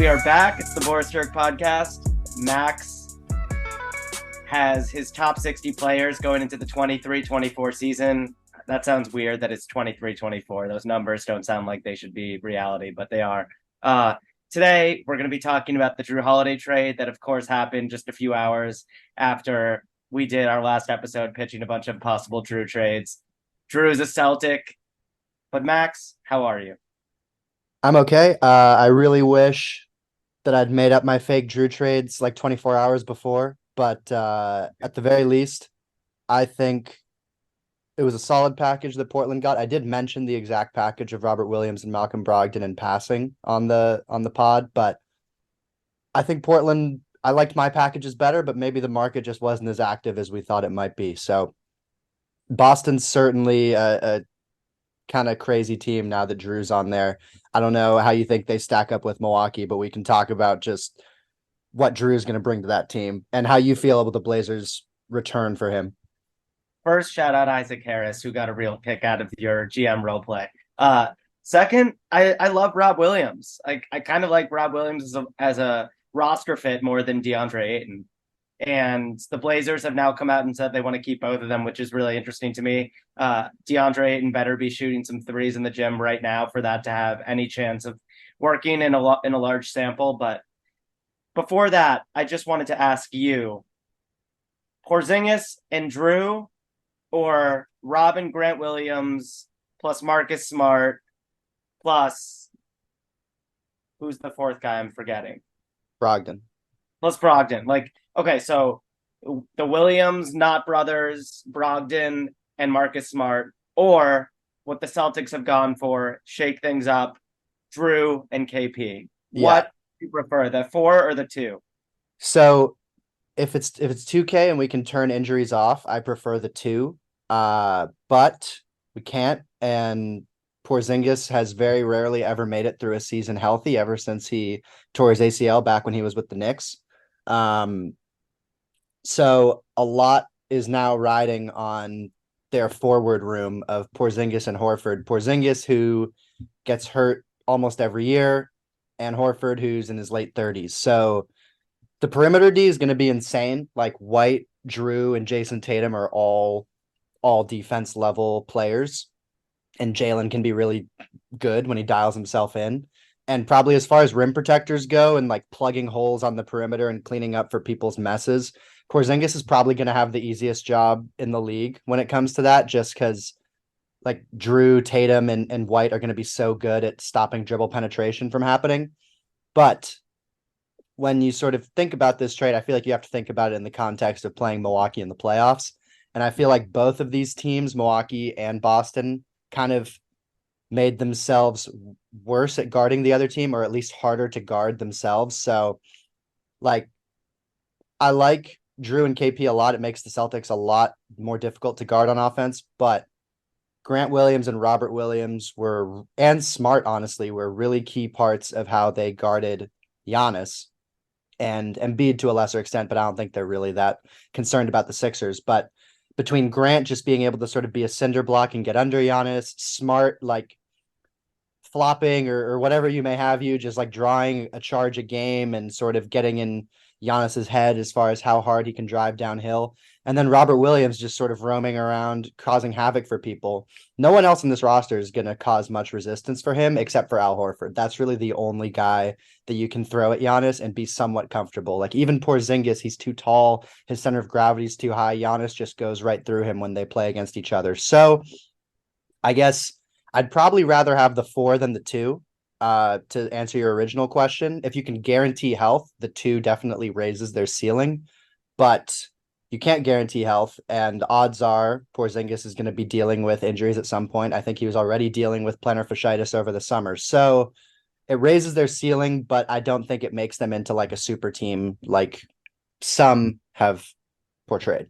We are back. It's the Boris Jerk podcast. Max has his top 60 players going into the 23-24 season. That sounds weird that it's 23-24. Those numbers don't sound like they should be reality, but they are. Today, we're going to be talking about the Drew Holiday trade that, of course, happened just a few hours after we did our last episode pitching a bunch of possible Drew trades. Drew is a Celtic. But Max, how are you? I'm okay. I really wish that I'd made up my fake Drew trades like 24 hours before, but at the very least, I think it was a solid package that Portland got. I did mention the exact package of Robert Williams and Malcolm Brogdon in passing on the pod, but I think Portland, I liked my packages better, but maybe the market just wasn't as active as we thought it might be. So Boston's certainly a kind of crazy team now that Drew's on there. I don't know how you think they stack up with Milwaukee, but we can talk about just what Drew's going to bring to that team and how you feel about the Blazers' return for him. First, shout out Isaac Harris, who got a real kick out of your GM role play. Second, I love Rob Williams. I kind of like Rob Williams as a roster fit more than DeAndre Ayton. And the Blazers have now come out and said they want to keep both of them, which is really interesting to me. DeAndre Ayton better be shooting some threes in the gym right now for that to have any chance of working in a large sample. But before that, I just wanted to ask you, Porzingis and Drew, or Robin Grant Williams plus Marcus Smart plus who's the fourth guy I'm forgetting? Brogdon. Plus Brogdon. Okay, so the Williams, not brothers, Brogdon and Marcus Smart, or what the Celtics have gone for, shake things up, Drew and KP. Yeah. What do you prefer, the 4 or the 2? So if it's 2K and we can turn injuries off, I prefer the 2. But we can't, and Porzingis has very rarely ever made it through a season healthy ever since he tore his ACL back when he was with the Knicks. So a lot is now riding on their forward room of Porzingis and Horford. Porzingis, who gets hurt almost every year, and Horford, who's in his late 30s. So the perimeter D is going to be insane. Like White, Drew, and Jason Tatum are all defense level players, and Jalen can be really good when he dials himself in. And probably as far as rim protectors go and like plugging holes on the perimeter and cleaning up for people's messes, Porzingis is probably going to have the easiest job in the league when it comes to that, just because like Drew, Tatum, and White are going to be so good at stopping dribble penetration from happening. But when you sort of think about this trade, I feel like you have to think about it in the context of playing Milwaukee in the playoffs. And I feel like both of these teams, Milwaukee and Boston, kind of made themselves worse at guarding the other team, or at least harder to guard themselves. So, like, I like Drew and KP a lot. It makes the Celtics a lot more difficult to guard on offense, but Grant Williams and Robert Williams and Smart, honestly, were really key parts of how they guarded Giannis and Embiid to a lesser extent, but I don't think they're really that concerned about the Sixers. But between Grant just being able to sort of be a cinder block and get under Giannis, Smart, like flopping or whatever you may have, you just like drawing a charge a game and sort of getting in Giannis's head as far as how hard he can drive downhill. And then Robert Williams just sort of roaming around, causing havoc for people. No one else in this roster is going to cause much resistance for him except for Al Horford. That's really the only guy that you can throw at Giannis and be somewhat comfortable. Like even Porzingis, he's too tall. His center of gravity is too high. Giannis just goes right through him when they play against each other. So I guess I'd probably rather have the 4 than the 2. To answer your original question, if you can guarantee health, the 2 definitely raises their ceiling, but you can't guarantee health, and odds are Porzingis is going to be dealing with injuries at some point. I think he was already dealing with plantar fasciitis over the summer, so it raises their ceiling, but I don't think it makes them into like a super team like some have portrayed.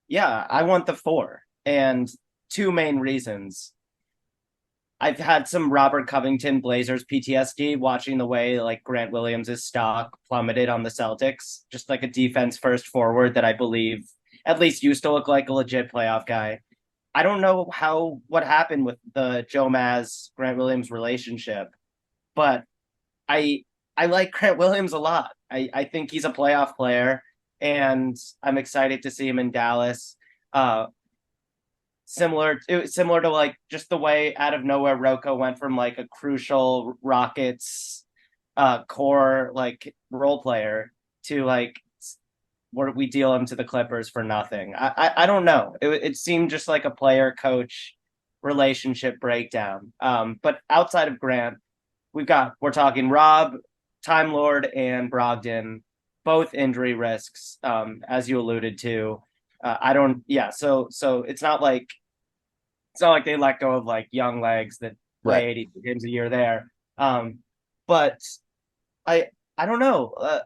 Yeah, I want the 4. And 2 main reasons. I've had some Robert Covington Blazers PTSD watching the way like Grant Williams' stock plummeted on the Celtics. Just like a defense first forward that I believe at least used to look like a legit playoff guy. I don't know what happened with the Joe Maz Grant Williams relationship, but I I like Grant Williams a lot. I think he's a playoff player, and I'm excited to see him in Dallas. Uh, similar to like just the way out of nowhere Rocco went from like a crucial Rockets core like role player to like where we deal him to the Clippers for nothing. I don't know. It seemed just like a player coach relationship breakdown. But outside of Grant, we're talking Rob, Time Lord, and Brogdon, both injury risks, as you alluded to. I don't. Yeah. So it's not like they let go of like young legs that Right. play 80 games a year there. But I I don't know.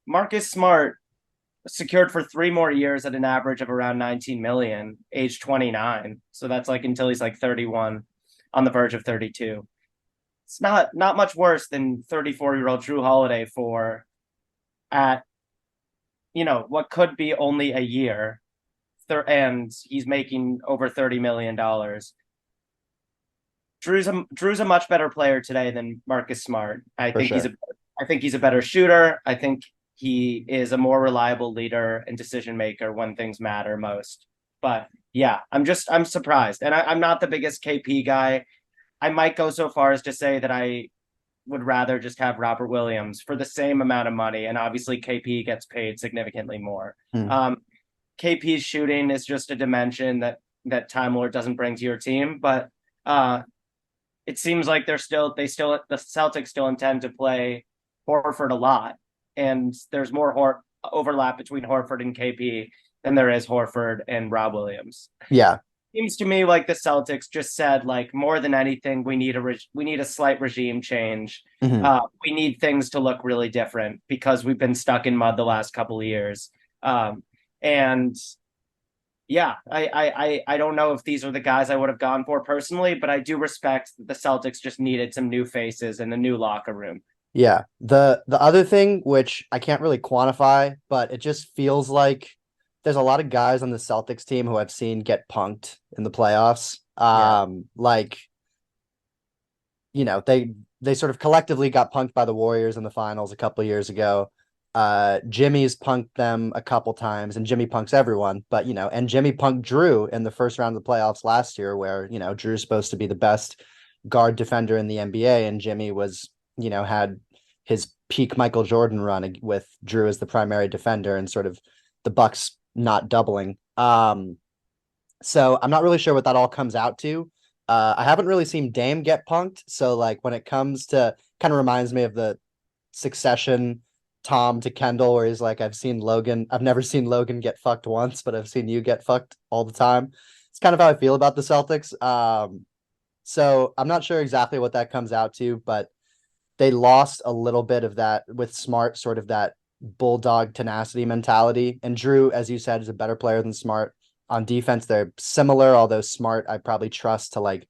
Marcus Smart secured for 3 more years at an average of around 19 million, age 29. So that's like until he's like 31, on the verge of 32. It's not much worse than 34-year-old Drew Holiday for at what could be only a year, and he's making over $30 million. Drew's a much better player today than Marcus Smart. For sure. I think he's a better shooter. I think he is a more reliable leader and decision maker when things matter most. But yeah, I'm surprised, and I'm not the biggest KP guy. I might go so far as to say that I would rather just have Robert Williams for the same amount of money, and obviously KP gets paid significantly more. Hmm. Um, KP's shooting is just a dimension that Time Lord doesn't bring to your team, but it seems like the Celtics still intend to play Horford a lot, and there's more overlap between Horford and KP than there is Horford and Rob Williams. Yeah. Seems to me like the Celtics just said, like, more than anything, we need a slight regime change. Hmm. We need things to look really different because we've been stuck in mud the last couple of years. And yeah, I don't know if these are the guys I would have gone for personally, but I do respect that the Celtics just needed some new faces and a new locker room. Yeah. The other thing, which I can't really quantify, but it just feels like there's a lot of guys on the Celtics team who I've seen get punked in the playoffs. Yeah. Like, they sort of collectively got punked by the Warriors in the finals a couple of years ago. Jimmy's punked them a couple times, and Jimmy punks everyone. But and Jimmy punked Drew in the first round of the playoffs last year, where Drew's supposed to be the best guard defender in the NBA, and Jimmy was had his peak Michael Jordan run with Drew as the primary defender, and sort of the Bucks not doubling. So I'm not really sure what that all comes out to. I haven't really seen Dame get punked, so like when it comes to, kind of reminds me of the Succession Tom to Kendall, where he's like, I've never seen Logan get fucked once, but I've seen you get fucked all the time. It's kind of how I feel about the Celtics. So I'm not sure exactly what that comes out to, but they lost a little bit of that with Smart, sort of that bulldog tenacity mentality. And Drew, as you said, is a better player than Smart. On defense, they're similar, although Smart I probably trust to like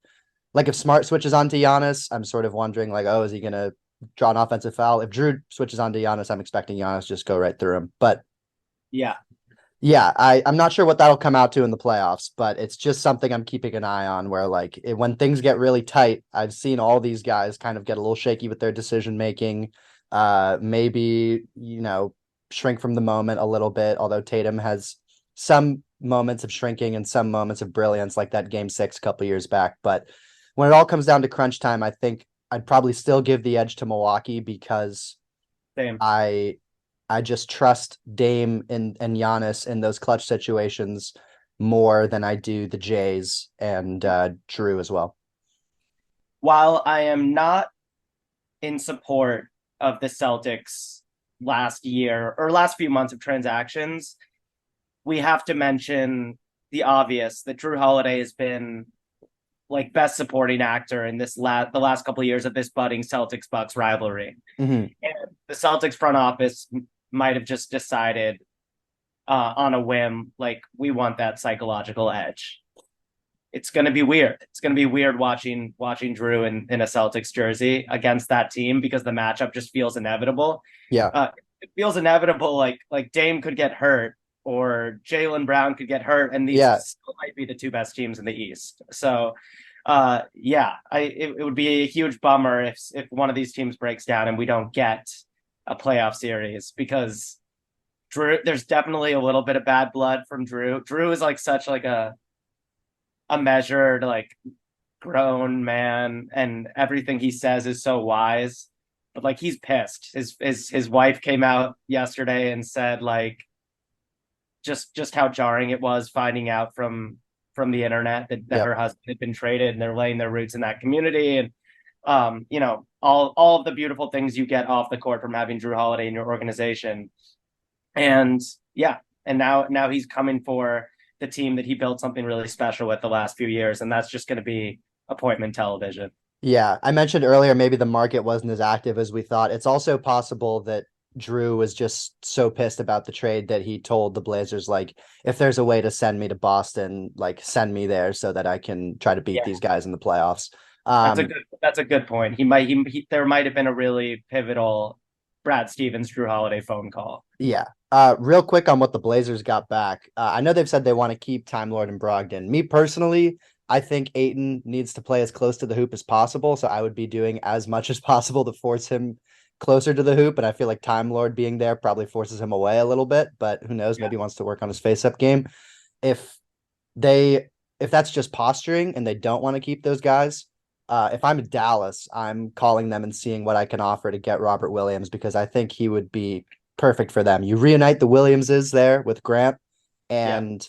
if Smart switches on to Giannis, I'm sort of wondering like, oh, is he gonna draw an offensive foul? If Drew switches on to Giannis, I'm expecting Giannis just go right through him. But Yeah. yeah, I'm not sure what that'll come out to in the playoffs, but it's just something I'm keeping an eye on where when things get really tight, I've seen all these guys kind of get a little shaky with their decision making. Maybe, shrink from the moment a little bit, although Tatum has some moments of shrinking and some moments of brilliance, like that game 6 a couple years back. But when it all comes down to crunch time, I think I'd probably still give the edge to Milwaukee because Same. I I just trust Dame and Giannis in those clutch situations more than I do the Jays and Drew as well. While I am not in support of the Celtics last year or last few months of transactions, we have to mention the obvious that Drew Holiday has been like best supporting actor in the last couple of years of this budding Celtics Bucks rivalry. Mm-hmm. And the Celtics front office might have just decided on a whim, like, we want that psychological edge. It's going to be weird. It's going to be weird watching Drew in a Celtics jersey against that team because the matchup just feels inevitable. Yeah. It feels inevitable. Like Dame could get hurt or Jaylen Brown could get hurt, and these Yeah. still might be the two best teams in the East. So Yeah, it would be a huge bummer if one of these teams breaks down and we don't get a playoff series because Drew, there's definitely a little bit of bad blood from Drew. Drew is like such like a measured, like grown man, and everything he says is so wise. But like he's pissed. His wife came out yesterday and said like just how jarring it was finding out from the internet that Yep. her husband had been traded and they're laying their roots in that community. And you know, all of the beautiful things you get off the court from having Drew Holiday in your organization. And yeah, and now he's coming for the team that he built something really special with the last few years, and that's just going to be appointment television. Yeah, I mentioned earlier maybe the market wasn't as active as we thought. It's also possible that Drew was just so pissed about the trade that he told the Blazers, like, if there's a way to send me to Boston, like send me there so that I can try to beat Yeah, these guys in the playoffs. that's a good point. There might have been a really pivotal Brad Stevens Drew Holiday phone call. Yeah. Real quick on what the Blazers got back. I know they've said they want to keep Time Lord and Brogdon. Me personally, I think Aiton needs to play as close to the hoop as possible. So I would be doing as much as possible to force him closer to the hoop. And I feel like Time Lord being there probably forces him away a little bit, but who knows? Yeah, Maybe he wants to work on his face up game. If they if that's just posturing and they don't want to keep those guys, if I'm Dallas, I'm calling them and seeing what I can offer to get Robert Williams because I think he would be perfect for them. You reunite the Williamses there with Grant, yeah, and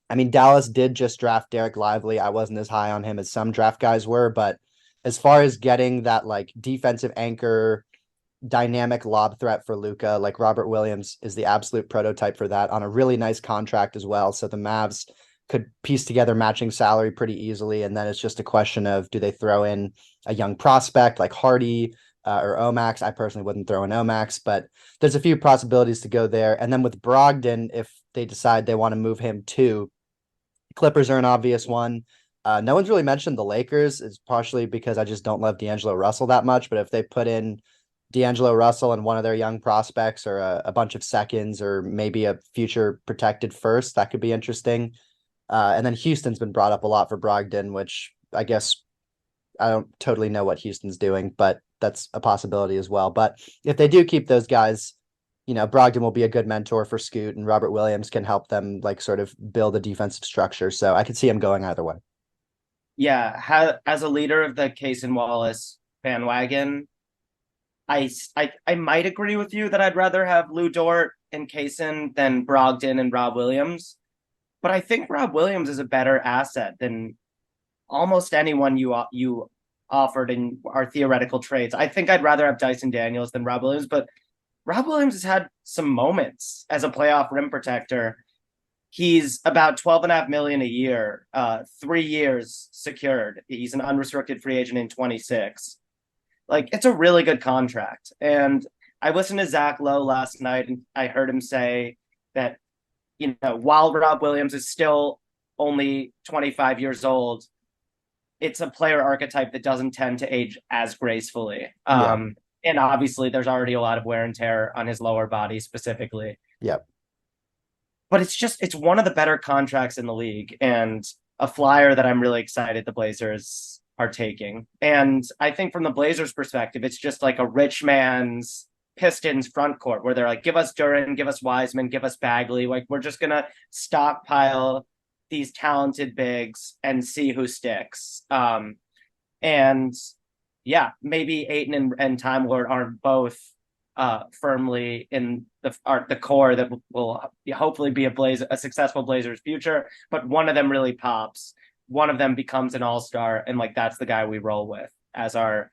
I mean Dallas did just draft Derek Lively. I wasn't as high on him as some draft guys were, but as far as getting that like defensive anchor dynamic lob threat for Luka, like Robert Williams is the absolute prototype for that on a really nice contract as well. So the Mavs could piece together matching salary pretty easily. And then it's just a question of do they throw in a young prospect like Hardy or Omax? I personally wouldn't throw in Omax, but there's a few possibilities to go there. And then with Brogdon, if they decide they want to move him too, Clippers are an obvious one. No one's really mentioned the Lakers. It's partially because I just don't love D'Angelo Russell that much. But if they put in D'Angelo Russell and one of their young prospects or a bunch of seconds or maybe a future protected first, that could be interesting. And then Houston's been brought up a lot for Brogdon, which I guess I don't totally know what Houston's doing, but that's a possibility as well. But if they do keep those guys, you know, Brogdon will be a good mentor for Scoot and Robert Williams can help them like sort of build a defensive structure. So I could see him going either way. yeah. As a leader of the Case and Wallace bandwagon, I might agree with you that I'd rather have Lou Dort and Kaysen than Brogdon and Rob Williams. But I think Rob Williams is a better asset than almost anyone you offered in our theoretical trades. I think I'd rather have Dyson Daniels than Rob Williams, but Rob Williams has had some moments as a playoff rim protector. He's about 12.5 million a year, 3 years secured. He's an unrestricted free agent in 26. Like it's a really good contract. And I listened to Zach Lowe last night and I heard him say that, you know, while Rob Williams is still only 25 years old, it's a player archetype that doesn't tend to age as gracefully. Yeah. And obviously, there's already a lot of wear and tear on his lower body specifically. Yep. But it's one of the better contracts in the league and a flyer that I'm really excited the Blazers are taking. And I think from the Blazers perspective, it's just like a rich man's Pistons front court where they're like, give us Duran, give us Wiseman, give us Bagley. Like we're just gonna stockpile these talented bigs and see who sticks. And yeah, maybe Aiton and Time Lord aren't both firmly in the core that will hopefully be a successful Blazers future, but one of them really pops. One of them becomes an all-star, and like that's the guy we roll with as our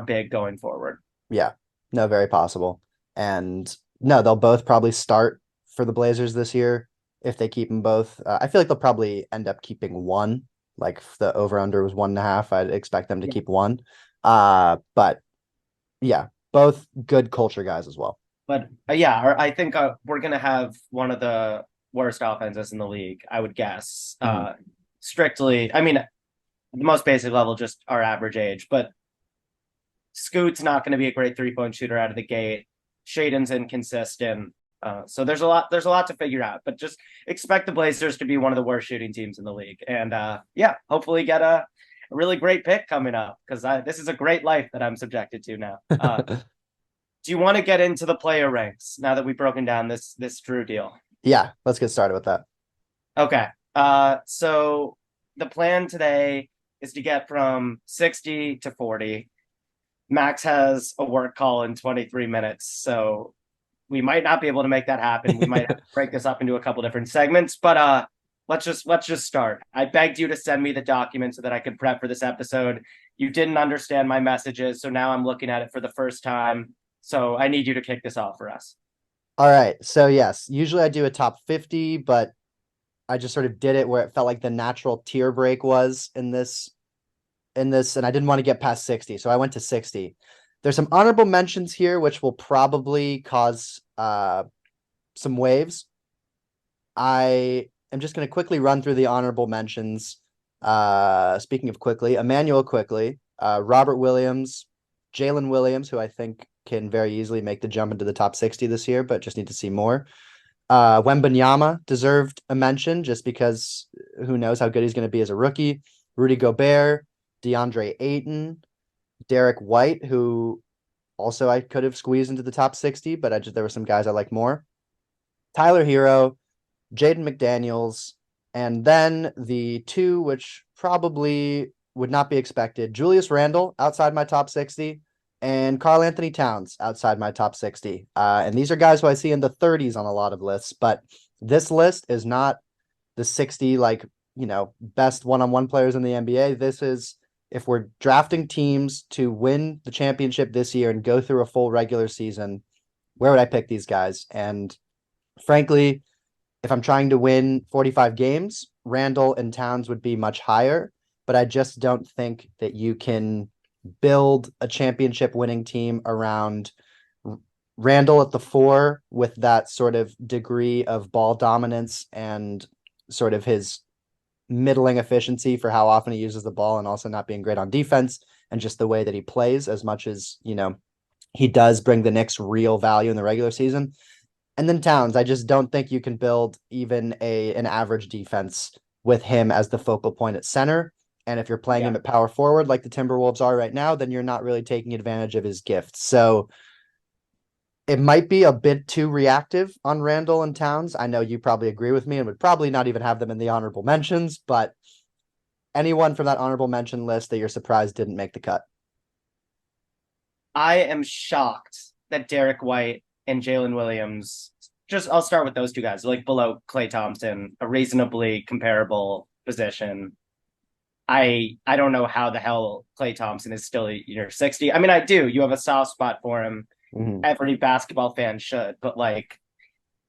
big going forward. Yeah. No, very possible. And no, they'll both probably start for the Blazers this year if they keep them both. I feel like they'll probably end up keeping one. Like if the over under was 1.5, I'd expect them to keep one. But yeah, both good culture guys as well. But yeah, I think we're gonna have one of the worst offenses in the league, I would guess. Mhm. Strictly, I mean, the most basic level, just our average age. But Scoot's not going to be a great 3-point shooter out of the gate. Shaden's inconsistent. So there's a lot to figure out. But just expect the Blazers to be one of the worst shooting teams in the league. And yeah, hopefully get a a really great pick coming up because this is a great life that I'm subjected to now. Do you want to get into the player ranks now that we've broken down this Drew deal? Yeah, let's get started with that. Okay. So the plan today is to get from 60 to 40. Max has a work call in 23 minutes, so we might not be able to make that happen. We might have to break this up into a couple different segments, but let's just start. I begged you to send me the document so that I could prep for this episode. You didn't understand my messages, so now I'm looking at it for the first time. So I need you to kick this off for us. All right. So yes, usually I do a top 50, but I just sort of did it where it felt like the natural tier break was in this, and I didn't want to get past 60, so I went to 60. There's some honorable mentions here, which will probably cause some waves. I am just going to quickly run through the honorable mentions. Speaking of quickly, Emmanuel Quickly, Robert Williams, Jalen Williams, who I think can very easily make the jump into the top 60 this year, but just need to see more. Wembanyama deserved a mention just because who knows how good he's going to be as a rookie. Rudy Gobert, DeAndre Ayton, Derek White, who also I could have squeezed into the top 60, but there were some guys I like more. Tyler Hero, Jaden McDaniels, and then the two which probably would not be expected: Julius Randle outside my top 60, and Karl Anthony Towns outside my top 60. And these are guys who I see in the 30s on a lot of lists, but this list is not the 60 best one-on-one players in the NBA. This is if we're drafting teams to win the championship this year and go through a full regular season, where would I pick these guys? And frankly, if I'm trying to win 45 games, Randall and Towns would be much higher, but I just don't think that you can build a championship winning team around Randall at the 4 with that sort of degree of ball dominance and sort of his middling efficiency for how often he uses the ball and also not being great on defense and just the way that he plays as much as, he does bring the Knicks real value in the regular season. And then Towns, I just don't think you can build even an average defense with him as the focal point at center. And if you're playing him at power forward like the Timberwolves are right now, then you're not really taking advantage of his gifts. So it might be a bit too reactive on Randall and Towns. I know you probably agree with me and would probably not even have them in the honorable mentions, but anyone from that honorable mention list that you're surprised didn't make the cut? I am shocked that Derek White and Jalen Williams, I'll start with those two guys, like below Klay Thompson, a reasonably comparable position. I don't know how the hell Klay Thompson is still 60. I mean, I do. You have a soft spot for him. Mm-hmm. Every basketball fan should, but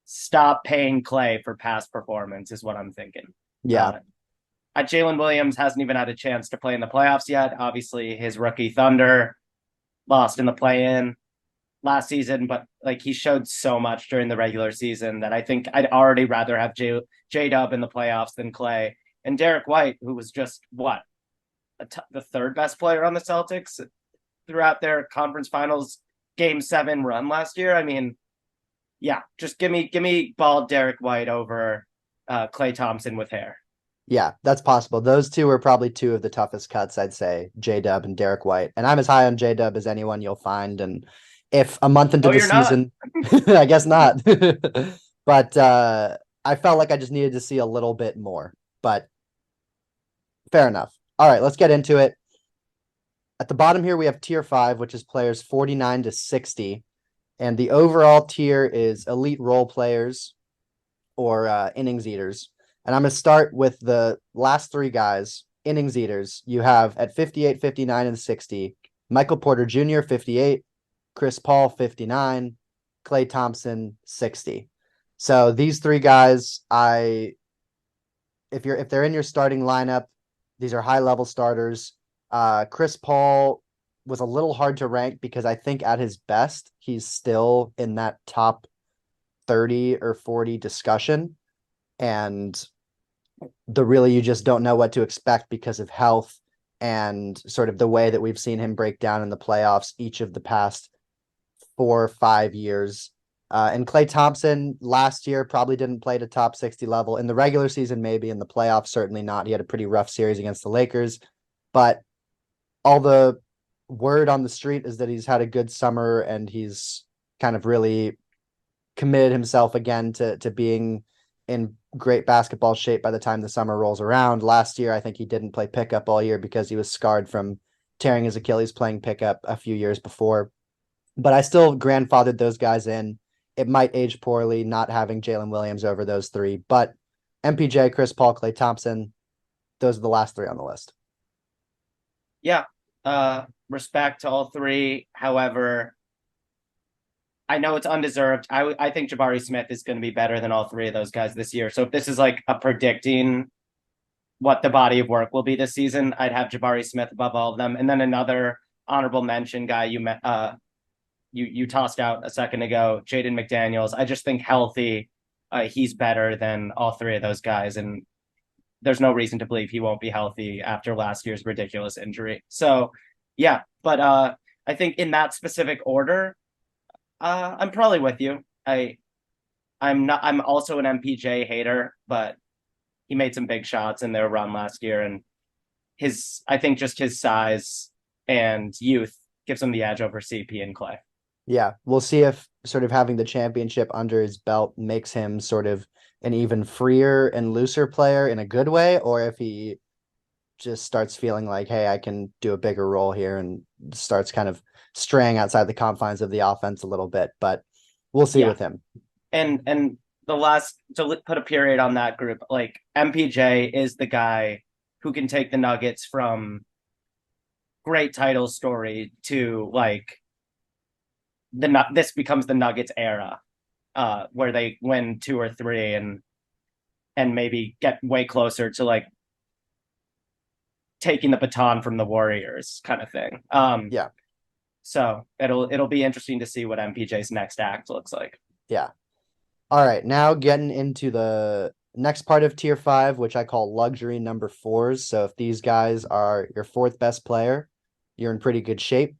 stop paying Klay for past performance is what I'm thinking. Yeah. Jalen Williams hasn't even had a chance to play in the playoffs yet. Obviously, his rookie Thunder lost in the play-in last season, but he showed so much during the regular season that I think I'd already rather have J-Dub in the playoffs than Klay. And Derek White, who was just the third best player on the Celtics throughout their conference finals Game 7 run last year. I mean, yeah, just give me bald Derek White over Klay Thompson with hair. Yeah, that's possible. Those two are probably two of the toughest cuts, I'd say, J-Dub and Derek White. And I'm as high on J-Dub as anyone you'll find. And if a month into the season, I guess not. But I felt like I just needed to see a little bit more. But fair enough. All right, let's get into it. At the bottom here, we have tier 5, which is players 49 to 60. And the overall tier is elite role players or innings eaters. And I'm going to start with the last 3 guys, innings eaters. You have at 58, 59, and 60, Michael Porter Jr., 58, Chris Paul, 59, Klay Thompson, 60. So these 3 guys, if they're in your starting lineup, these are high-level starters. Chris Paul was a little hard to rank because I think at his best, he's still in that top 30 or 40 discussion. And you just don't know what to expect because of health and sort of the way that we've seen him break down in the playoffs each of the past 4 or 5 years. And Klay Thompson last year probably didn't play at a top 60 level. In the regular season, maybe. In the playoffs, certainly not. He had a pretty rough series against the Lakers. but all the word on the street is that he's had a good summer and he's kind of really committed himself again to being in great basketball shape by the time the summer rolls around. Last year, I think he didn't play pickup all year because he was scarred from tearing his Achilles playing pickup a few years before. But I still grandfathered those guys in. It might age poorly not having Jalen Williams over those three, but MPJ, Chris Paul, Klay Thompson, those are the last three on the list. Yeah. Respect to all three. However, I know it's undeserved. I think Jabari Smith is going to be better than all three of those guys this year. So if this is like a predicting what the body of work will be this season, I'd have Jabari Smith above all of them. And then another honorable mention guy you tossed out a second ago, Jaden McDaniels. I just think healthy, he's better than all three of those guys, and there's no reason to believe he won't be healthy after last year's ridiculous injury. So, yeah, but I think in that specific order, I'm probably with you. I'm not. I'm also an MPJ hater, but he made some big shots in their run last year, and I think just his size and youth gives him the edge over CP and Klay. Yeah, we'll see if sort of having the championship under his belt makes him sort of an even freer and looser player in a good way, or if he just starts feeling like, hey, I can do a bigger role here and starts kind of straying outside the confines of the offense a little bit. But we'll see with him. And the last to put a period on that group, like MPJ is the guy who can take the Nuggets from great title story to like this becomes the Nuggets era, where they win 2 or 3 and maybe get way closer to like taking the baton from the Warriors kind of thing. Yeah. So it'll be interesting to see what MPJ's next act looks like. Yeah. All right, now getting into the next part of tier 5, which I call luxury number 4s. So if these guys are your fourth best player, you're in pretty good shape.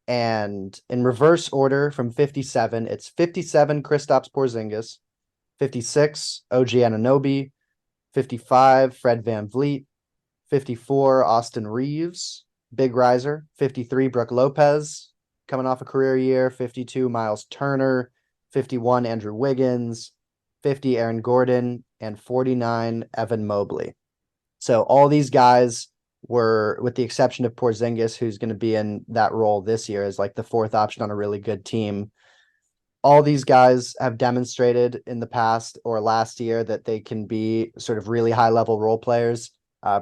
And in reverse order from 57, it's 57 Kristaps Porzingis, 56 OG Anunoby, 55 Fred VanVleet, 54 Austin Reeves, big riser, 53 Brook Lopez, coming off a career year, 52 Miles Turner, 51 Andrew Wiggins, 50 Aaron Gordon, and 49 Evan Mobley. So all these guys were, with the exception of Porzingis, who's going to be in that role this year as like the fourth option on a really good team. All these guys have demonstrated in the past or last year that they can be sort of really high level role players.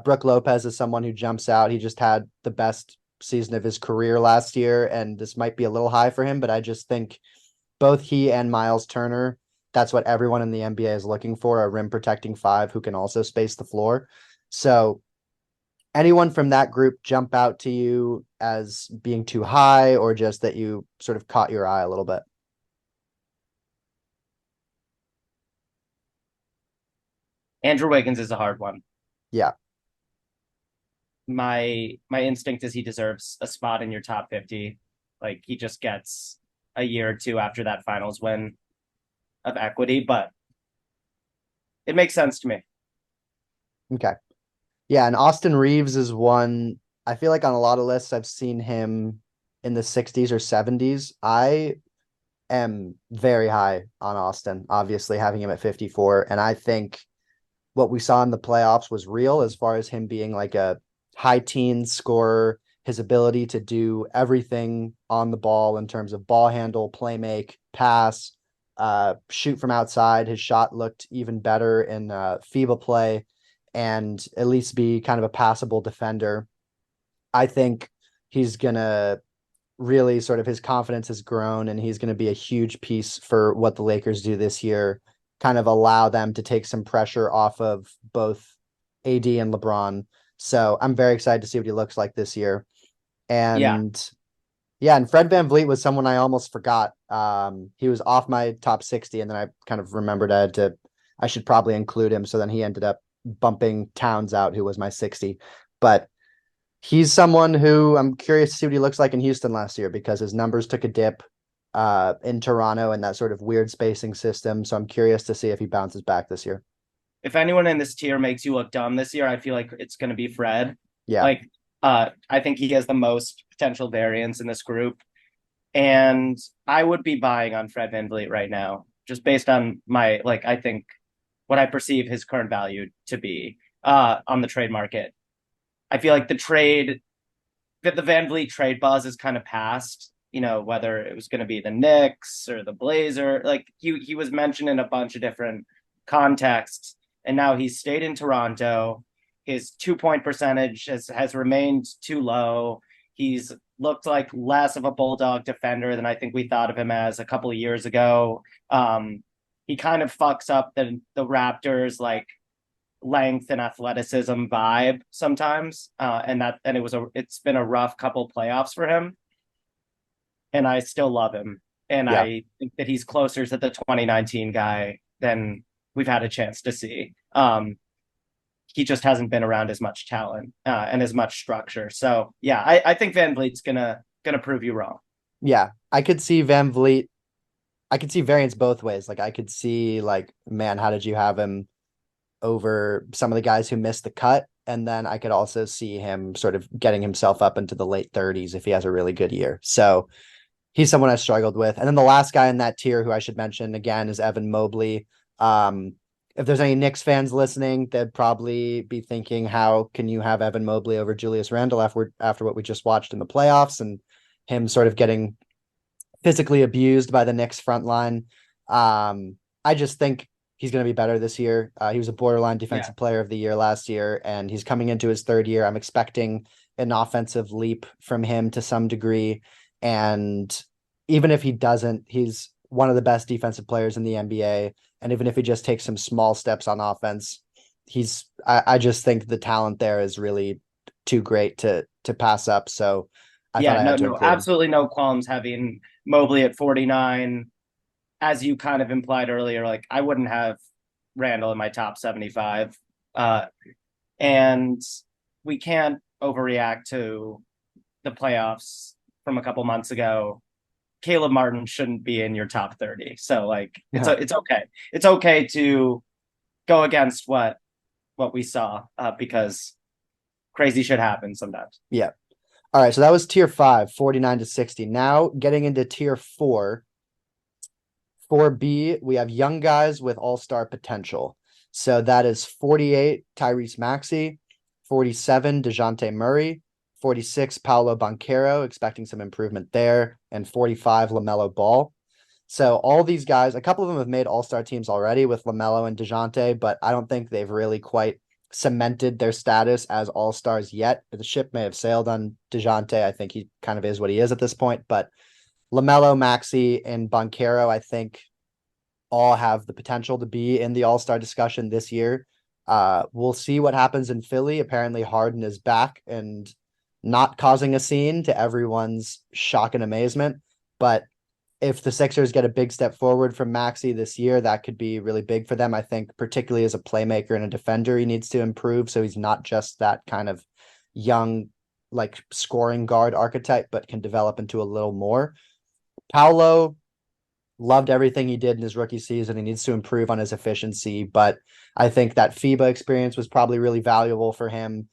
Brook Lopez is someone who jumps out. He just had the best season of his career last year, and this might be a little high for him, but I just think both he and Miles Turner, that's what everyone in the NBA is looking for, a rim protecting 5 who can also space the floor. So anyone from that group jump out to you as being too high, or just that you sort of caught your eye a little bit? Andrew Wiggins is a hard one. Yeah. My instinct is he deserves a spot in your top 50. Like he just gets a year or two after that finals win of equity, but it makes sense to me. Okay. Yeah, and Austin Reeves is one, I feel like on a lot of lists I've seen him in the 60s or 70s. I am very high on Austin, obviously having him at 54, and I think what we saw in the playoffs was real as far as him being like a high teen scorer, his ability to do everything on the ball in terms of ball handle, play make, pass, shoot from outside. His shot looked even better in FIBA play, and at least be kind of a passable defender. I think he's going to really sort of, his confidence has grown, and he's going to be a huge piece for what the Lakers do this year, kind of allow them to take some pressure off of both AD and LeBron. So I'm very excited to see what he looks like this year. And and Fred VanVleet was someone I almost forgot. He was off my top 60, and then I kind of remembered I should probably include him. So then he ended up bumping Towns out, who was my 60. But he's someone who I'm curious to see what he looks like in Houston last year, because his numbers took a dip in Toronto and that sort of weird spacing system. So I'm curious to see if he bounces back this year. If anyone in this tier makes you look dumb this year, I feel like it's going to be Fred. Yeah. Like I think he has the most potential variance in this group. And I would be buying on Fred VanVleet right now, just based on my, like, I think what I perceive his current value to be on the trade market. I feel like the VanVleet trade buzz is kind of past, whether it was going to be the Knicks or the Blazer. Like he was mentioned in a bunch of different contexts, and now he's stayed in Toronto. His 2 point percentage has remained too low. He's looked like less of a bulldog defender than I think we thought of him as a couple of years ago. He kind of fucks up the Raptors like length and athleticism vibe sometimes, and it's been a rough couple playoffs for him, and I still love him, and Yeah. I think that he's closer to the 2019 guy than we've had a chance to see. He just hasn't been around as much talent and as much structure. So yeah, I think VanVleet's gonna prove you wrong. Yeah. I could see Van Vliet. I could see variance both ways. Like I could see like, man, how did you have him over some of the guys who missed the cut? And then I could also see him sort of getting himself up into the late 30s if he has a really good year. So he's someone I struggled with. And then the last guy in that tier who I should mention again is Evan Mobley. If there's any Knicks fans listening, they'd probably be thinking, how can you have Evan Mobley over Julius Randle after what we just watched in the playoffs and him sort of getting physically abused by the Knicks front line. I just think he's going to be better this year. He was a borderline defensive player of the year last year, and he's coming into his third year. I'm expecting an offensive leap from him to some degree. And even if he doesn't, he's one of the best defensive players in the NBA. And even if he just takes some small steps on offense, I just think the talent there is really too great to pass up. So I thought I had to include him. Absolutely no qualms having Mobley at 49. As you kind of implied earlier, like I wouldn't have Randall in my top 75. And we can't overreact to the playoffs from a couple months ago. Caleb Martin shouldn't be in your top 30. So like it's okay. It's okay to go against what we saw because crazy shit happens sometimes. Yeah. All right. So that was tier 5, 49 to 60. Now getting into tier 4. 4B, we have young guys with all-star potential. So that is 48, Tyrese Maxey, 47, DeJounte Murray, 46, Paolo Banchero, expecting some improvement there, and 45, LaMelo Ball. So all these guys, a couple of them have made all-star teams already with LaMelo and DeJounte, but I don't think they've really quite cemented their status as all-stars yet. The ship may have sailed on DeJounte. I think he kind of is what he is at this point, but LaMelo, Maxey, and Banchero, I think, all have the potential to be in the all-star discussion this year. We'll see what happens in Philly. Apparently Harden is back and not causing a scene to everyone's shock and amazement. But if the Sixers get a big step forward from Maxey this year, that could be really big for them. I think particularly as a playmaker and a defender, he needs to improve. So he's not just that kind of young, like scoring guard archetype, but can develop into a little more. Paolo, loved everything he did in his rookie season. He needs to improve on his efficiency, but I think that FIBA experience was probably really valuable for him.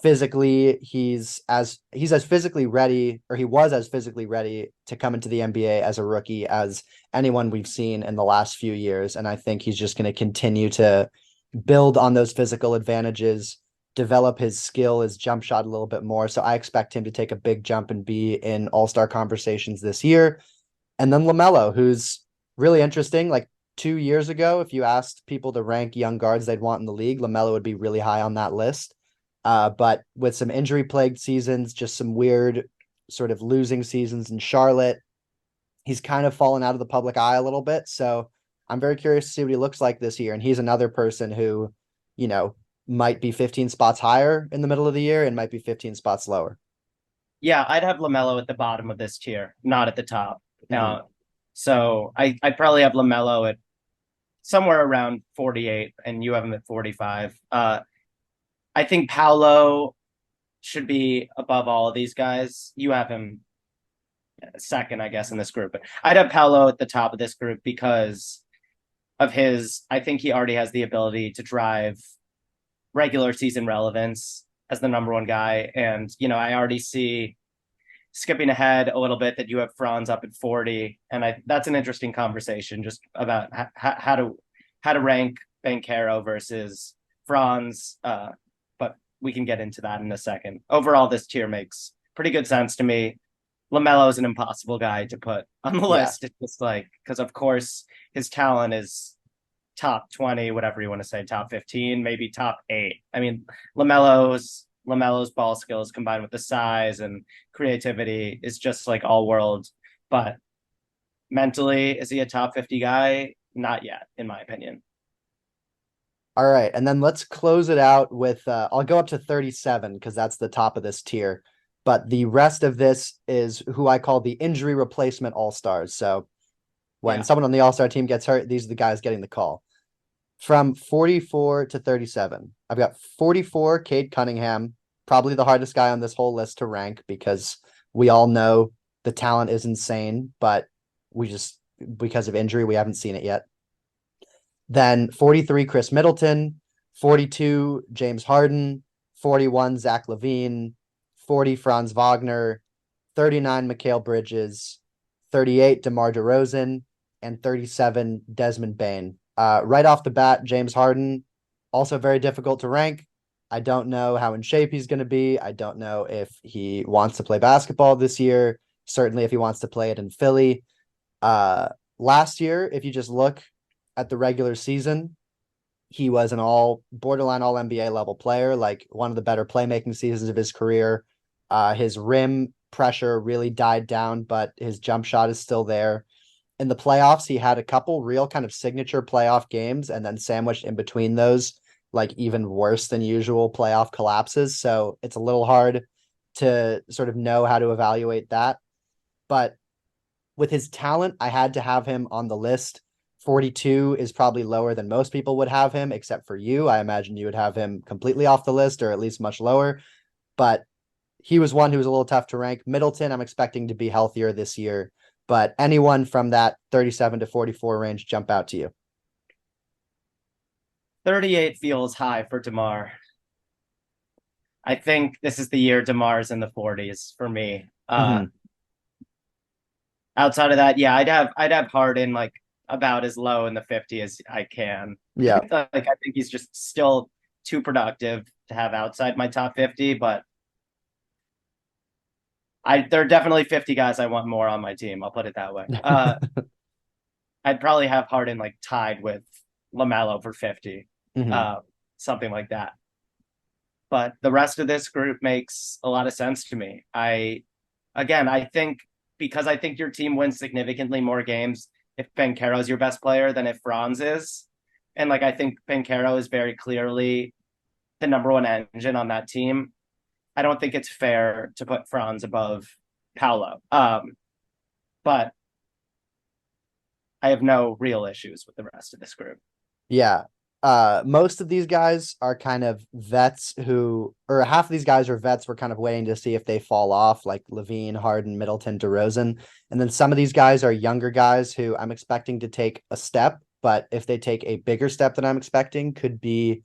Physically, he's as physically ready, or he was as physically ready to come into the NBA as a rookie as anyone we've seen in the last few years. And I think he's just going to continue to build on those physical advantages, develop his skill, his jump shot a little bit more. So I expect him to take a big jump and be in all-star conversations this year. And then LaMelo, who's really interesting. Like 2 years ago, if you asked people to rank young guards they'd want in the league, LaMelo would be really high on that list. But with some injury-plagued seasons, just some weird sort of losing seasons in Charlotte, he's kind of fallen out of the public eye a little bit. So I'm very curious to see what he looks like this year. And he's another person who, might be 15 spots higher in the middle of the year and might be 15 spots lower. Yeah, I'd have LaMelo at the bottom of this tier, not at the top. Mhm. So I'd probably have LaMelo at somewhere around 48, and you have him at 45. I think Paolo should be above all of these guys. You have him second, I guess, in this group. But I'd have Paolo at the top of this group because of I think he already has the ability to drive regular season relevance as the number one guy. And, I already see, skipping ahead a little bit, that you have Franz up at 40. And that's an interesting conversation just about how to rank Banchero versus Franz. But we can get into that in a second. Overall, this tier makes pretty good sense to me. LaMelo is an impossible guy to put on the Yeah. list. It's just like, because of course his talent is top 20, whatever you want to say, top 15, maybe top 8. I mean, LaMelo's ball skills combined with the size and creativity is just like all world. But mentally, is he a top 50 guy? Not yet, in my opinion. All right. And then let's close it out with I'll go up to 37 because that's the top of this tier. But the rest of this is who I call the injury replacement all-stars. So when Yeah. someone on the all-star team gets hurt, these are the guys getting the call. From 44 to 37, I've got 44, Cade Cunningham, probably the hardest guy on this whole list to rank because we all know the talent is insane, but we just, because of injury, we haven't seen it yet. Then 43, Chris Middleton, 42, James Harden, 41, Zach LaVine, 40, Franz Wagner, 39, Mikal Bridges, 38, DeMar DeRozan, and 37, Desmond Bane. Right off the bat, James Harden, also very difficult to rank. I don't know how in shape he's going to be. I don't know if he wants to play basketball this year. Certainly, if he wants to play it in Philly. Last year, if you just look at the regular season, he was an borderline all NBA level player, like one of the better playmaking seasons of his career. His rim pressure really died down, but his jump shot is still there. In the playoffs, he had a couple real kind of signature playoff games, and then sandwiched in between those, like even worse than usual playoff collapses. So it's a little hard to sort of know how to evaluate that. But with his talent, I had to have him on the list. 42 is probably lower than most people would have him, except for you. I imagine you would have him completely off the list or at least much lower. But he was one who was a little tough to rank. Middleton, I'm expecting to be healthier this year. But anyone from that 37 to 44 range jump out to you? 38 feels high for DeMar. I think this is the year DeMar's in the 40s for me. Mm-hmm. Outside of that, yeah, I'd have Harden like about as low in the 50 as I can. Yeah. Like I think he's just still too productive to have outside my top 50, but there are definitely 50 guys I want more on my team. I'll put it that way. I'd probably have Harden like tied with LaMelo for 50, Mm-hmm. something like that. But the rest of this group makes a lot of sense to me. I think because I think your team wins significantly more games if Banchero is your best player than if Franz is. And like I think Banchero is very clearly the number one engine on that team. I don't think it's fair to put Franz above Paolo. But I have no real issues with the rest of this group. Yeah. Most of these guys are kind of vets or half of these guys are vets we're kind of waiting to see if they fall off, like LaVine, Harden, Middleton, DeRozan. And then some of these guys are younger guys who I'm expecting to take a step, but if they take a bigger step than I'm expecting, could be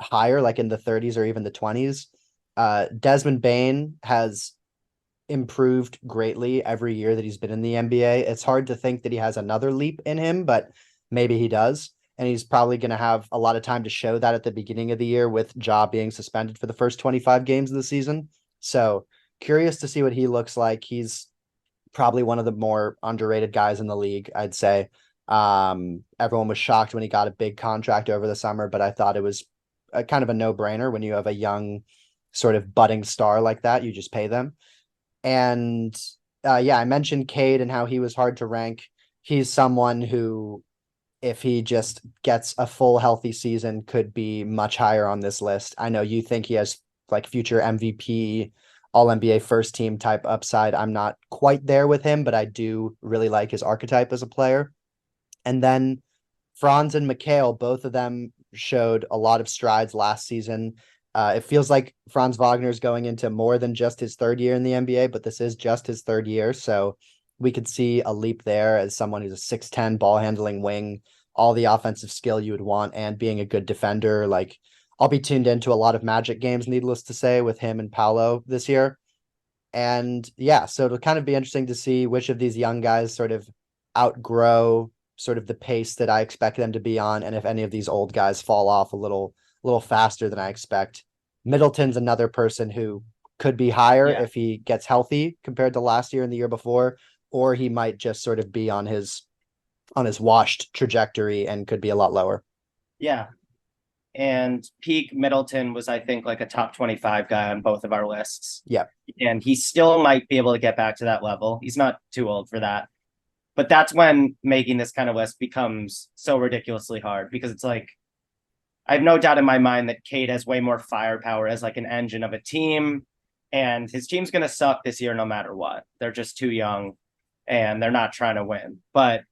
higher, like in the 30s or even the 20s. Desmond Bane has improved greatly every year that he's been in the NBA. It's hard to think that he has another leap in him, but maybe he does. And he's probably going to have a lot of time to show that at the beginning of the year with Ja being suspended for the first 25 games of the season. So curious to see what he looks like. He's probably one of the more underrated guys in the league, I'd say. Everyone was shocked when he got a big contract over the summer, but I thought it was kind of a no-brainer when you have a young sort of budding star like that. You just pay them. And yeah, I mentioned Cade and how he was hard to rank. He's someone who, if he just gets a full healthy season, could be much higher on this list. I know you think he has like future MVP, all NBA first team type upside. I'm not quite there with him, but I do really like his archetype as a player. And then Franz and Mikal, both of them showed a lot of strides last season. It feels like Franz Wagner is going into more than just his third year in the NBA, but this is just his third year. So we could see a leap there as someone who's a 6'10 ball handling wing, all the offensive skill you would want, and being a good defender. Like, I'll be tuned into a lot of Magic games, needless to say, with him and Paolo this year. And yeah, so it'll kind of be interesting to see which of these young guys sort of outgrow sort of the pace that I expect them to be on, and if any of these old guys fall off a little faster than I expect. Middleton's another person who could be higher Yeah. if he gets healthy compared to last year and the year before, or he might just sort of be on his washed trajectory and could be a lot lower. Yeah. And peak Middleton was, I think, like a top 25 guy on both of our lists. Yeah. And he still might be able to get back to that level. He's not too old for that. But that's when making this kind of list becomes so ridiculously hard because it's like, I have no doubt in my mind that Cade has way more firepower as like an engine of a team. And his team's going to suck this year no matter what. They're just too young and they're not trying to win. But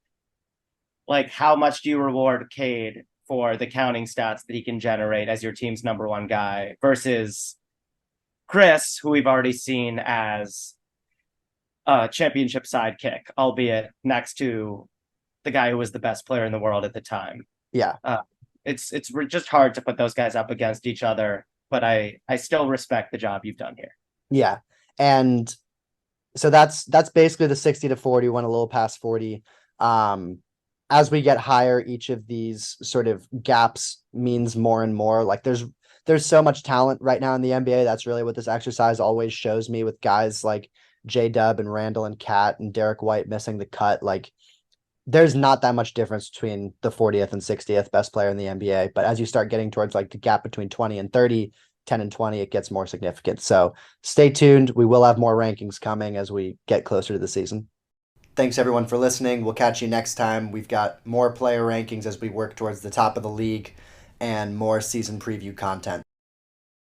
like, how much do you reward Cade for the counting stats that he can generate as your team's number one guy versus Chris, who we've already seen as a championship sidekick, albeit next to the guy who was the best player in the world at the time. Yeah. It's just hard to put those guys up against each other, but I still respect the job you've done here. Yeah. And so that's basically the 60 to 40, went a little past 40. As we get higher, each of these sort of gaps means more and more. Like there's so much talent right now in the NBA. That's really what this exercise always shows me, with guys like J-Dub and Randall and Cat and Derek White missing the cut. Like there's not that much difference between the 40th and 60th best player in the NBA. But as you start getting towards like the gap between 20 and 30, 10 and 20, it gets more significant. So stay tuned. We will have more rankings coming as we get closer to the season. Thanks everyone for listening. We'll catch you next time. We've got more player rankings as we work towards the top of the league and more season preview content.